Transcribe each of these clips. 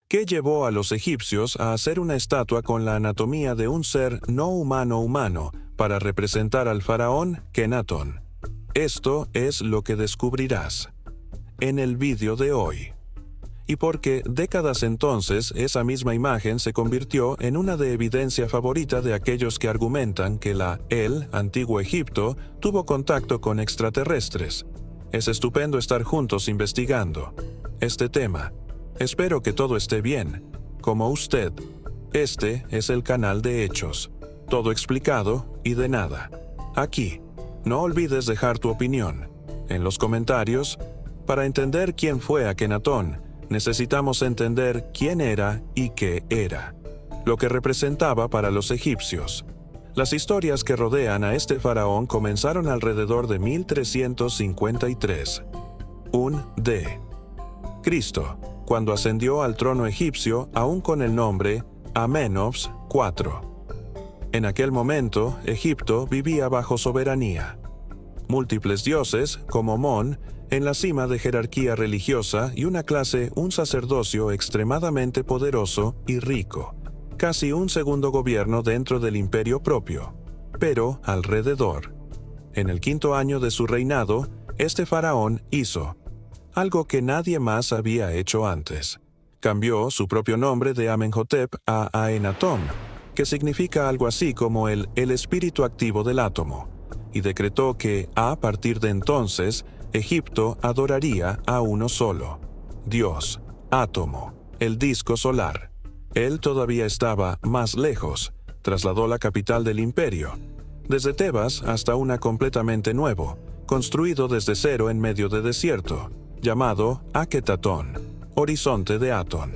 ¿Qué llevó a los egipcios a hacer una estatua con la anatomía de un ser no humano para representar al faraón Kenatón? Esto es lo que descubrirás en el vídeo de hoy. Y porque décadas entonces esa misma imagen se convirtió en una de evidencia favorita de aquellos que argumentan que el antiguo Egipto tuvo contacto con extraterrestres. Es estupendo estar juntos investigando este tema. Espero que todo esté bien, como usted. Este es el canal de Hechos. Todo explicado y de nada. Aquí. No olvides dejar tu opinión en los comentarios. Para entender quién fue Akenatón, necesitamos entender quién era y qué era, lo que representaba para los egipcios. Las historias que rodean a este faraón comenzaron alrededor de 1353. Cristo, cuando ascendió al trono egipcio aún con el nombre Amenofis IV. En aquel momento, Egipto vivía bajo soberanía. Múltiples dioses, como Mon, en la cima de jerarquía religiosa y un sacerdocio extremadamente poderoso y rico, casi un segundo gobierno dentro del imperio propio, pero alrededor. En el 5º año de su reinado, este faraón hizo algo que nadie más había hecho antes. Cambió su propio nombre de Amenhotep a Aenatón, que significa algo así como el espíritu activo del átomo, y decretó que, a partir de entonces, Egipto adoraría a uno solo, Dios, átomo, el disco solar. Él todavía estaba más lejos, trasladó la capital del imperio, desde Tebas hasta una completamente nuevo, construido desde cero en medio de desierto, llamado Aketatón, horizonte de Atón.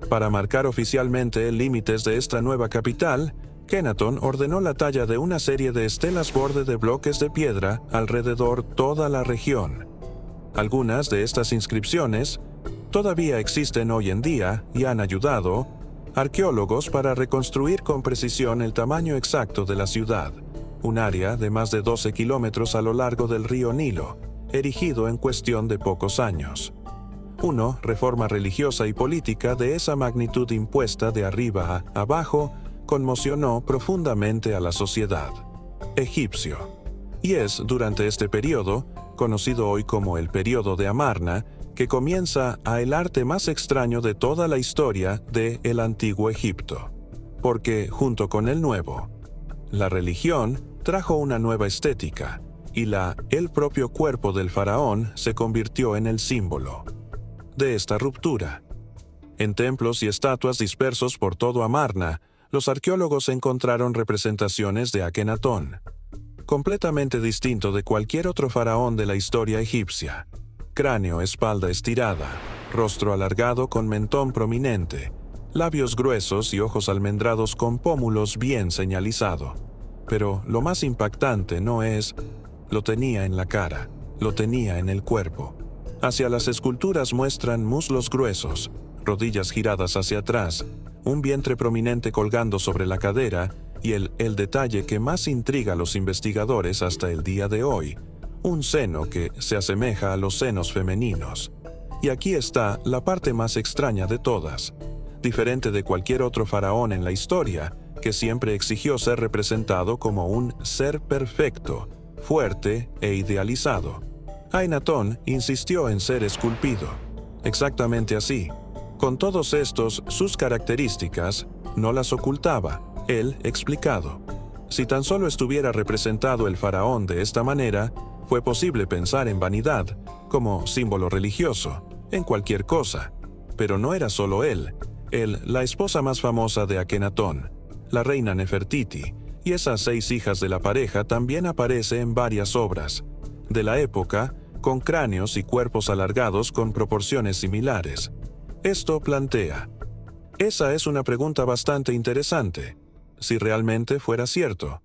Para marcar oficialmente límites de esta nueva capital, Kenatón ordenó la talla de una serie de estelas borde de bloques de piedra alrededor toda la región. Algunas de estas inscripciones todavía existen hoy en día y han ayudado arqueólogos para reconstruir con precisión el tamaño exacto de la ciudad, un área de más de 12 kilómetros a lo largo del río Nilo, erigido en cuestión de pocos años. Reforma religiosa y política de esa magnitud impuesta de arriba a abajo conmocionó profundamente a la sociedad egipcio. Y es durante este periodo, conocido hoy como el período de Amarna, que comienza el arte más extraño de toda la historia del antiguo Egipto. Porque, junto con el nuevo, la religión trajo una nueva estética, y el propio cuerpo del faraón se convirtió en el símbolo de esta ruptura. En templos y estatuas dispersos por todo Amarna, los arqueólogos encontraron representaciones de Akenatón, completamente distinto de cualquier otro faraón de la historia egipcia. Cráneo, espalda estirada, rostro alargado con mentón prominente, labios gruesos y ojos almendrados con pómulos bien señalizado. Pero lo más impactante lo tenía en la cara, lo tenía en el cuerpo. Hacia las esculturas muestran muslos gruesos, rodillas giradas hacia atrás, un vientre prominente colgando sobre la cadera y el detalle que más intriga a los investigadores hasta el día de hoy, un seno que se asemeja a los senos femeninos. Y aquí está la parte más extraña de todas. Diferente de cualquier otro faraón en la historia, que siempre exigió ser representado como un ser perfecto, fuerte e idealizado, Akenatón insistió en ser esculpido, exactamente así. Con todos sus características, no las ocultaba, él explicado. Si tan solo estuviera representado el faraón de esta manera, fue posible pensar en vanidad, como símbolo religioso, en cualquier cosa. Pero no era solo él, la esposa más famosa de Akenatón, la reina Nefertiti, y esas 6 hijas de la pareja también aparece en varias obras de la época, con cráneos y cuerpos alargados con proporciones similares. Esto plantea. Esa es una pregunta bastante interesante. Si realmente fuera cierto,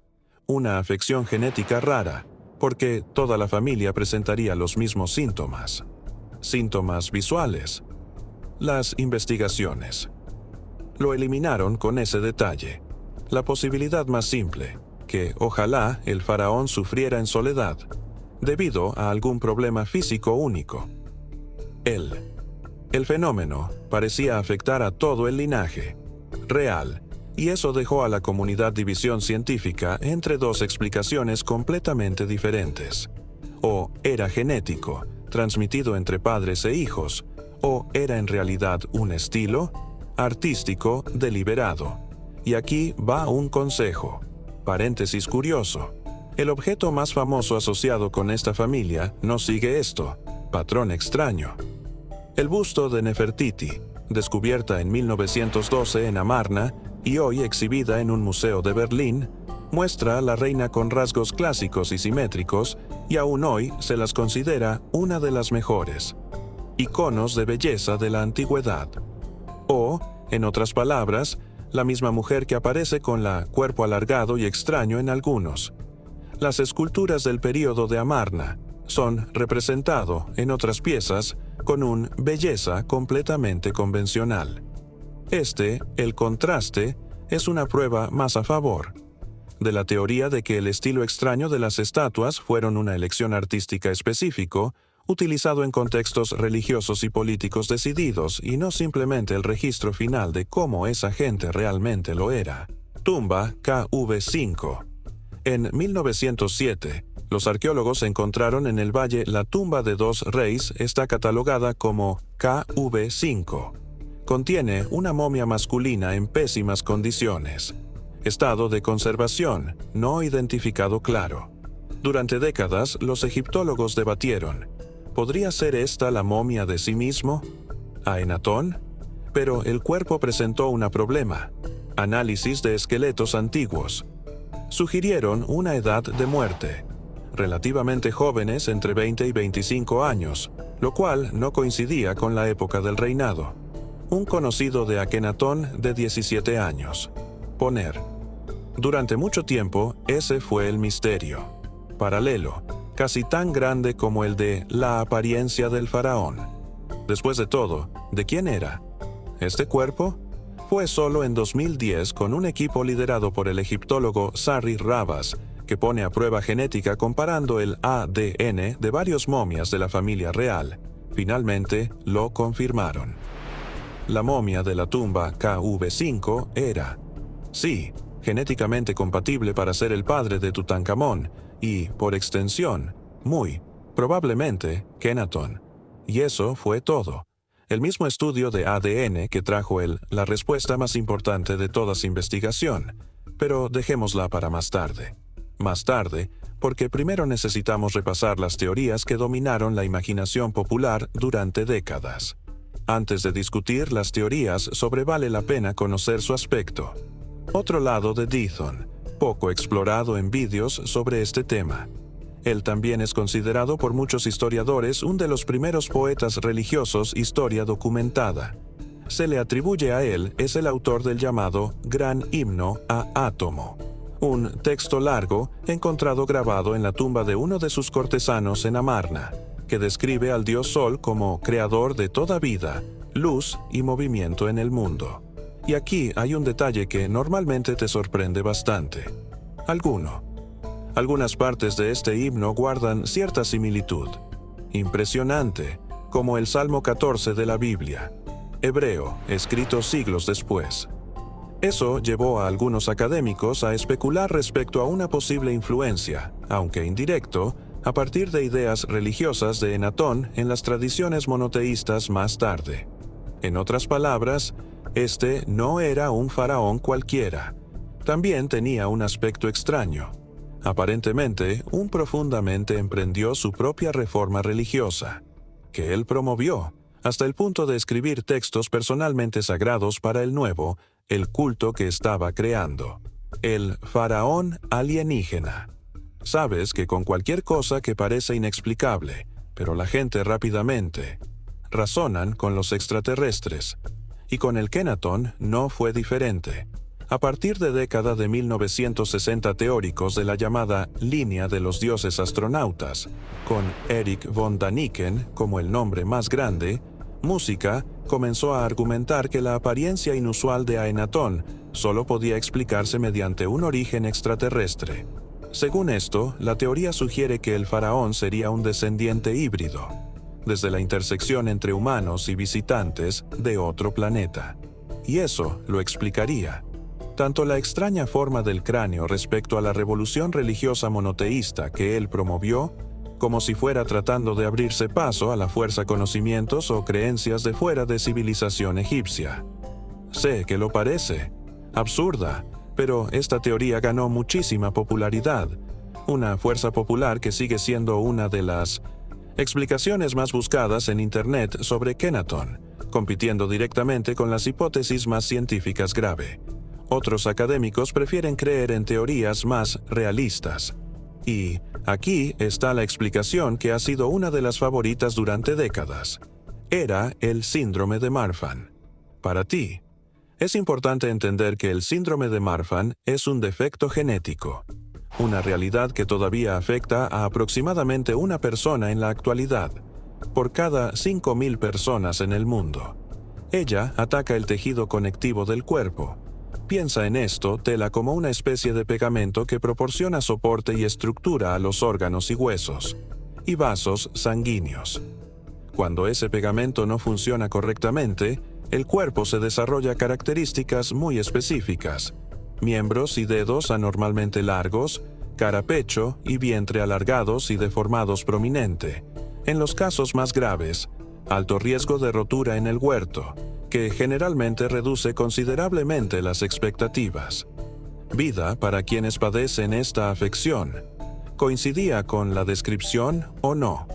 una afección genética rara, porque toda la familia presentaría los mismos síntomas. Síntomas visuales. Las investigaciones lo eliminaron con ese detalle. La posibilidad más simple, que ojalá el faraón sufriera en soledad, debido a algún problema físico único. Él. El fenómeno parecía afectar a todo el linaje real, y eso dejó a la comunidad división científica entre dos explicaciones completamente diferentes. O era genético, transmitido entre padres e hijos, o era en realidad un estilo artístico deliberado. Y aquí va un consejo. Paréntesis curioso. El objeto más famoso asociado con esta familia no sigue esto, patrón extraño. El busto de Nefertiti, descubierta en 1912 en Amarna y hoy exhibida en un museo de Berlín, muestra a la reina con rasgos clásicos y simétricos, y aún hoy se las considera una de las mejores iconos de belleza de la antigüedad. O, en otras palabras, la misma mujer que aparece con la cuerpo alargado y extraño en algunos. Las esculturas del período de Amarna son representado en otras piezas con una belleza completamente convencional. El contraste, es una prueba más a favor de la teoría de que el estilo extraño de las estatuas fueron una elección artística específico, utilizado en contextos religiosos y políticos decididos y no simplemente el registro final de cómo esa gente realmente lo era. Tumba KV5. En 1907, los arqueólogos encontraron en el valle la tumba de dos reyes, está catalogada como KV5. Contiene una momia masculina en pésimas condiciones. Estado de conservación no identificado claro. Durante décadas, los egiptólogos debatieron: ¿podría ser esta la momia de sí mismo? ¿Aenatón? Pero el cuerpo presentó un problema. Análisis de esqueletos antiguos sugirieron una edad de muerte, relativamente jóvenes entre 20 y 25 años, lo cual no coincidía con la época del reinado. Un conocido de Akenatón de 17 años. Poner. Durante mucho tiempo, ese fue el misterio. Paralelo, casi tan grande como el de la apariencia del faraón. Después de todo, ¿de quién era? ¿Este cuerpo? Fue solo en 2010 con un equipo liderado por el egiptólogo Sarri Rabas, que pone a prueba genética comparando el ADN de varias momias de la familia real. Finalmente, lo confirmaron. La momia de la tumba KV5 era, sí, genéticamente compatible para ser el padre de Tutankamón y, por extensión, muy probablemente, Kenatón. Y eso fue todo. El mismo estudio de ADN que trajo la respuesta más importante de toda su investigación. Pero dejémosla para más tarde. Más tarde, porque primero necesitamos repasar las teorías que dominaron la imaginación popular durante décadas. Antes de discutir las teorías, vale la pena conocer su aspecto. Otro lado de Dithon, poco explorado en vídeos sobre este tema. Él también es considerado por muchos historiadores uno de los primeros poetas religiosos historia documentada. Se le atribuye a él, es el autor del llamado Gran Himno a Átomo, un texto largo encontrado grabado en la tumba de uno de sus cortesanos en Amarna, que describe al dios Sol como creador de toda vida, luz y movimiento en el mundo. Y aquí hay un detalle que normalmente te sorprende bastante. Algunas partes de este himno guardan cierta similitud. Impresionante, como el Salmo 14 de la Biblia, hebreo, escrito siglos después. Eso llevó a algunos académicos a especular respecto a una posible influencia, aunque indirecto, a partir de ideas religiosas de Enatón en las tradiciones monoteístas más tarde. En otras palabras, este no era un faraón cualquiera. También tenía un aspecto extraño. Aparentemente, profundamente emprendió su propia reforma religiosa, que él promovió, hasta el punto de escribir textos personalmente sagrados para el nuevo, el culto que estaba creando. El faraón alienígena. Sabes que con cualquier cosa que parece inexplicable, pero la gente rápidamente razonan con los extraterrestres. Y con el Kenatón no fue diferente. A partir de década de 1960 teóricos de la llamada línea de los dioses astronautas, con Erich von Däniken como el nombre más grande, música comenzó a argumentar que la apariencia inusual de Aenatón solo podía explicarse mediante un origen extraterrestre. Según esto, la teoría sugiere que el faraón sería un descendiente híbrido. desde la intersección entre humanos y visitantes de otro planeta. Y eso lo explicaría tanto la extraña forma del cráneo respecto a la revolución religiosa monoteísta que él promovió, como si fuera tratando de abrirse paso a la fuerza conocimientos o creencias de fuera de civilización egipcia. Sé que lo parece absurda, pero esta teoría ganó muchísima popularidad, una fuerza popular que sigue siendo una de las explicaciones más buscadas en Internet sobre Kenaton, compitiendo directamente con las hipótesis más científicas grave. Otros académicos prefieren creer en teorías más realistas. Y aquí está la explicación que ha sido una de las favoritas durante décadas. Era el síndrome de Marfan. Para ti, es importante entender que el síndrome de Marfan es un defecto genético, una realidad que todavía afecta a aproximadamente una persona en la actualidad, por cada 5.000 personas en el mundo. Ella ataca el tejido conectivo del cuerpo. Piensa en esto, tela como una especie de pegamento que proporciona soporte y estructura a los órganos y huesos, y vasos sanguíneos. Cuando ese pegamento no funciona correctamente, el cuerpo se desarrolla características muy específicas: miembros y dedos anormalmente largos, cara-pecho y vientre alargados y deformados prominente. En los casos más graves, alto riesgo de rotura en el huerto, que generalmente reduce considerablemente las expectativas. Vida para quienes padecen esta afección. ¿Coincidía con la descripción o no?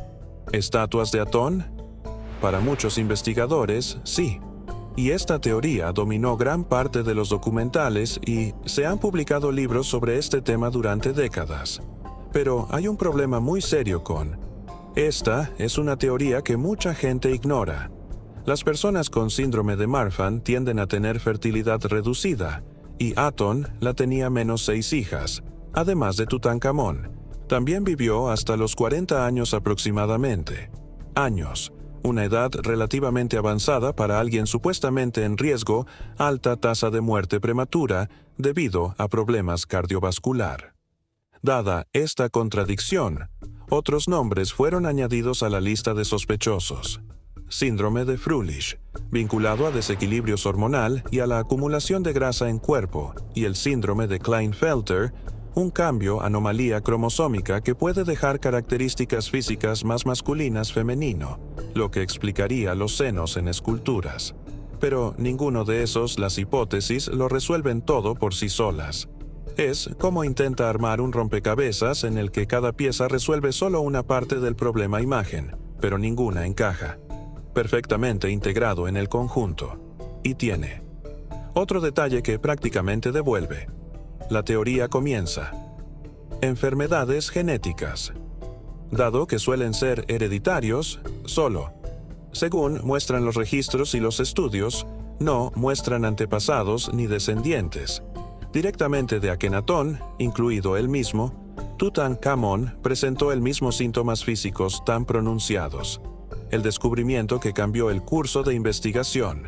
¿Estatuas de Atón? Para muchos investigadores, sí. Y esta teoría dominó gran parte de los documentales y se han publicado libros sobre este tema durante décadas. Pero hay un problema muy serio con esta. Es una teoría que mucha gente ignora. Las personas con síndrome de Marfan tienden a tener fertilidad reducida, y Atón la tenía menos 6 hijas, además de Tutankamón. También vivió hasta los 40 años aproximadamente. Años, una edad relativamente avanzada para alguien supuestamente en riesgo, alta tasa de muerte prematura debido a problemas cardiovascular. Dada esta contradicción, otros nombres fueron añadidos a la lista de sospechosos. Síndrome de Froelich, vinculado a desequilibrios hormonal y a la acumulación de grasa en cuerpo, y el síndrome de Klinefelter, un cambio, anomalía cromosómica que puede dejar características físicas más masculinas femenino, lo que explicaría los senos en esculturas. Pero ninguno de esos, las hipótesis, lo resuelven todo por sí solas. Es como intenta armar un rompecabezas en el que cada pieza resuelve solo una parte del problema imagen, pero ninguna encaja perfectamente integrado en el conjunto. Y tiene otro detalle que prácticamente devuelve. La teoría comienza. Enfermedades genéticas. Dado que suelen ser hereditarios, solo, según muestran los registros y los estudios, no muestran antepasados ni descendientes. Directamente de Akenatón, incluido él mismo, Tutankamón presentó el mismo síntomas físicos tan pronunciados. El descubrimiento que cambió el curso de investigación.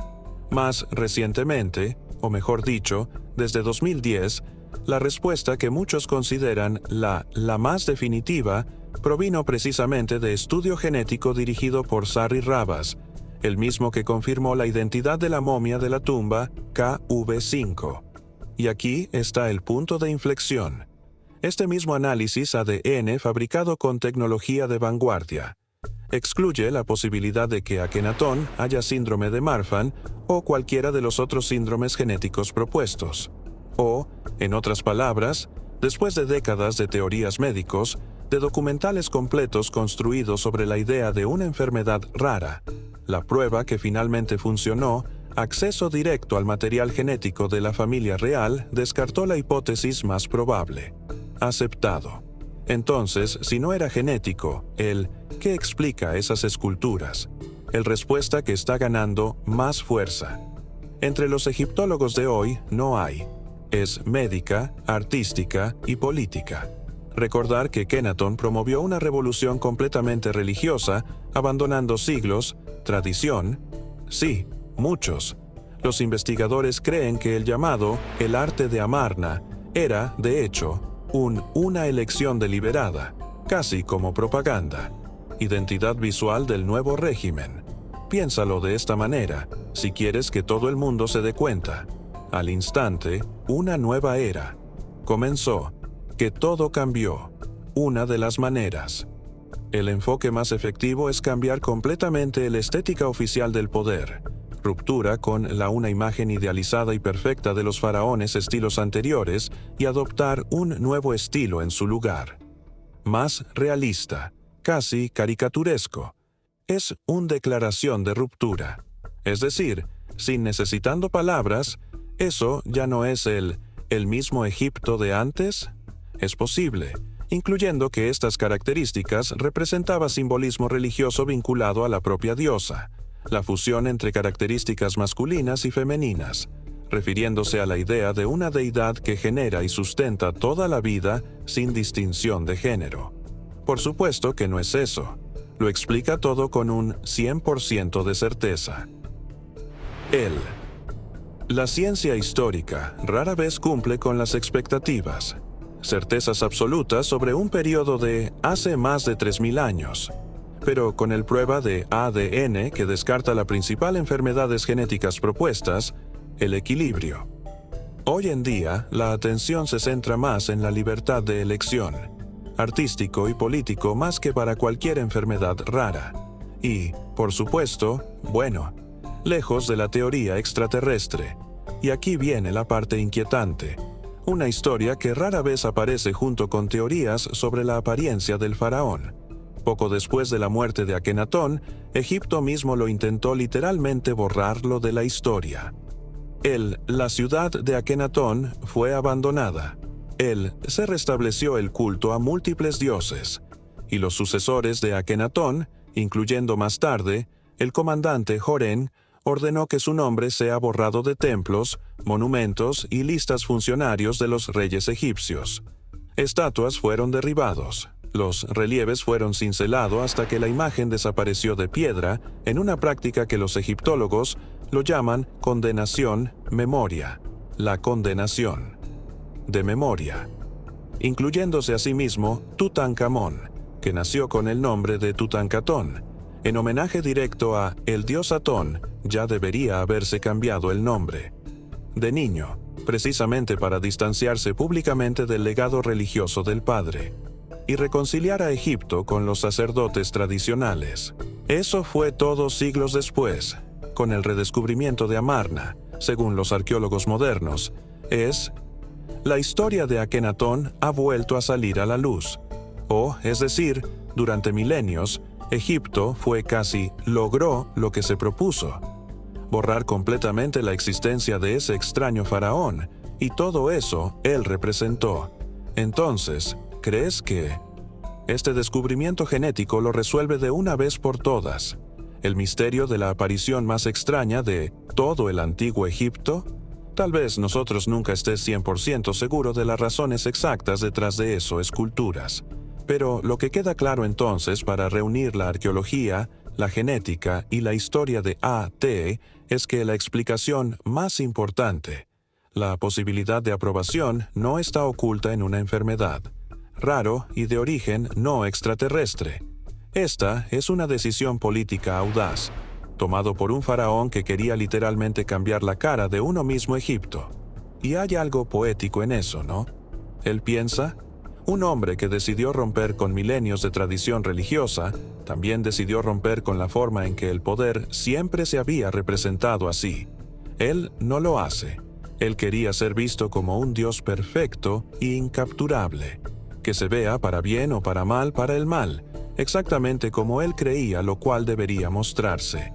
Más recientemente, o mejor dicho, desde 2010, la respuesta que muchos consideran la más definitiva provino precisamente de estudio genético dirigido por Sari Rabas, el mismo que confirmó la identidad de la momia de la tumba KV5. Y aquí está el punto de inflexión. Este mismo análisis ADN fabricado con tecnología de vanguardia excluye la posibilidad de que Akenatón haya síndrome de Marfan o cualquiera de los otros síndromes genéticos propuestos. O, en otras palabras, después de décadas de teorías médicos, de documentales completos construidos sobre la idea de una enfermedad rara, la prueba que finalmente funcionó, acceso directo al material genético de la familia real, descartó la hipótesis más probable. Aceptado. Entonces, si no era genético, ¿qué explica esas esculturas? El respuesta que está ganando más fuerza. Entre los egiptólogos de hoy no hay. Es médica, artística y política. Recordar que Kenaton promovió una revolución completamente religiosa, abandonando siglos, tradición. Sí, muchos. Los investigadores creen que el llamado el arte de Amarna era, de hecho, una elección deliberada, casi como propaganda. identidad visual del nuevo régimen. Piénsalo de esta manera, si quieres que todo el mundo se dé cuenta. Al instante, una nueva era. Comenzó, que todo cambió. Una de las maneras. El enfoque más efectivo es cambiar completamente la estética oficial del poder. Ruptura con una imagen idealizada y perfecta de los faraones estilos anteriores y adoptar un nuevo estilo en su lugar. Más realista, casi caricaturesco. Es una declaración de ruptura. Es decir, sin necesitando palabras, ¿eso ya no es el mismo Egipto de antes? Es posible, incluyendo que estas características representaban simbolismo religioso vinculado a la propia diosa, la fusión entre características masculinas y femeninas, refiriéndose a la idea de una deidad que genera y sustenta toda la vida sin distinción de género. Por supuesto que no es eso. Lo explica todo con un 100% de certeza. La ciencia histórica rara vez cumple con las expectativas. Certezas absolutas sobre un periodo de hace más de 3000 años. Pero con el prueba de ADN que descarta la principal enfermedades genéticas propuestas, el equilibrio. Hoy en día, la atención se centra más en la libertad de elección, artístico y político más que para cualquier enfermedad rara. Y, por supuesto, lejos de la teoría extraterrestre. Y aquí viene la parte inquietante. Una historia que rara vez aparece junto con teorías sobre la apariencia del faraón. Poco después de la muerte de Akenatón, Egipto mismo lo intentó literalmente borrarlo de la historia. La ciudad de Akenatón fue abandonada. Se restableció el culto a múltiples dioses, y los sucesores de Akenatón, incluyendo más tarde, el comandante Horén, ordenó que su nombre sea borrado de templos, monumentos y listas funcionarios de los reyes egipcios. Estatuas fueron derribados. Los relieves fueron cincelados hasta que la imagen desapareció de piedra en una práctica que los egiptólogos lo llaman condenación memoria, la condenación de memoria, incluyéndose a sí mismo Tutankamón, que nació con el nombre de Tutankatón. En homenaje directo a el dios Atón, ya debería haberse cambiado el nombre. De niño, precisamente para distanciarse públicamente del legado religioso del padre y reconciliar a Egipto con los sacerdotes tradicionales. Eso fue todo siglos después, con el redescubrimiento de Amarna, según los arqueólogos modernos, la historia de Akenatón ha vuelto a salir a la luz. Es decir, durante milenios, Egipto logró lo que se propuso: borrar completamente la existencia de ese extraño faraón, y todo eso él representó. Entonces, ¿crees que este descubrimiento genético lo resuelve de una vez por todas el misterio de la aparición más extraña de todo el antiguo Egipto? Tal vez nosotros nunca estés 100% seguro de las razones exactas detrás de esculturas. Pero lo que queda claro entonces para reunir la arqueología, la genética y la historia de AT es que la explicación más importante, la posibilidad de aprobación, no está oculta en una enfermedad, raro y de origen no extraterrestre. Esta es una decisión política audaz, tomado por un faraón que quería literalmente cambiar la cara de uno mismo Egipto. Y hay algo poético en eso, ¿no? Él piensa: un hombre que decidió romper con milenios de tradición religiosa, también decidió romper con la forma en que el poder siempre se había representado así. Él no lo hace. Él quería ser visto como un Dios perfecto e incapturable, que se vea para bien o para mal para el mal, exactamente como él creía lo cual debería mostrarse.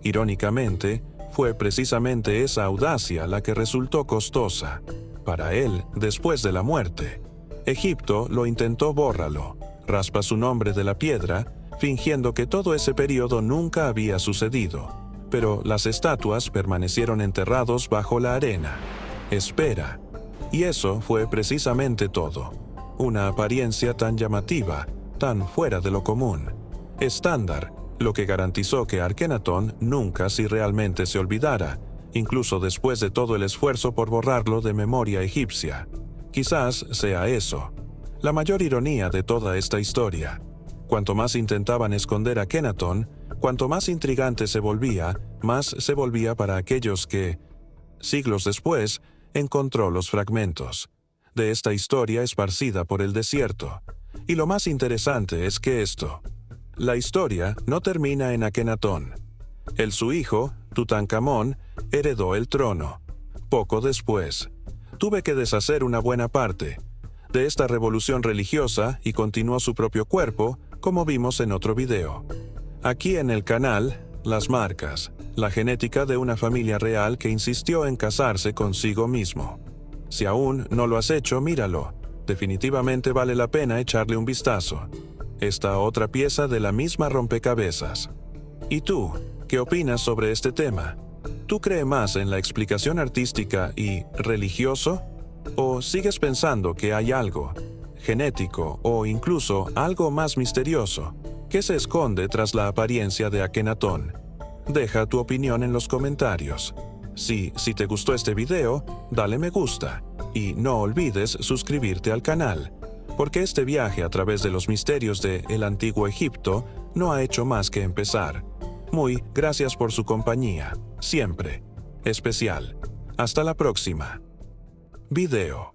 Irónicamente, fue precisamente esa audacia la que resultó costosa. Para él, después de la muerte, Egipto lo intentó bórralo, raspa su nombre de la piedra, fingiendo que todo ese periodo nunca había sucedido, pero las estatuas permanecieron enterrados bajo la arena. Espera. Y eso fue precisamente todo. Una apariencia tan llamativa, tan fuera de lo común, estándar, lo que garantizó que Akenatón nunca si realmente se olvidara, incluso después de todo el esfuerzo por borrarlo de memoria egipcia. Quizás sea eso la mayor ironía de toda esta historia. Cuanto más intentaban esconder a Akenatón, cuanto más intrigante se volvía, más se volvía para aquellos que, siglos después, encontró los fragmentos de esta historia esparcida por el desierto. Y lo más interesante es que la historia no termina en Akenatón. Su hijo, Tutankamón, heredó el trono. Poco después, tuve que deshacer una buena parte de esta revolución religiosa y continuó su propio cuerpo, como vimos en otro video. Aquí en el canal, las marcas, la genética de una familia real que insistió en casarse consigo mismo. Si aún no lo has hecho, míralo. Definitivamente vale la pena echarle un vistazo. Esta otra pieza de la misma rompecabezas. ¿Y tú, qué opinas sobre este tema? ¿Tú crees más en la explicación artística y religioso? ¿O sigues pensando que hay algo genético o incluso algo más misterioso que se esconde tras la apariencia de Akenatón? Deja tu opinión en los comentarios. Si te gustó este video, dale me gusta y no olvides suscribirte al canal, porque este viaje a través de los misterios de el Antiguo Egipto no ha hecho más que empezar. Muy gracias por su compañía, siempre especial. Hasta la próxima video.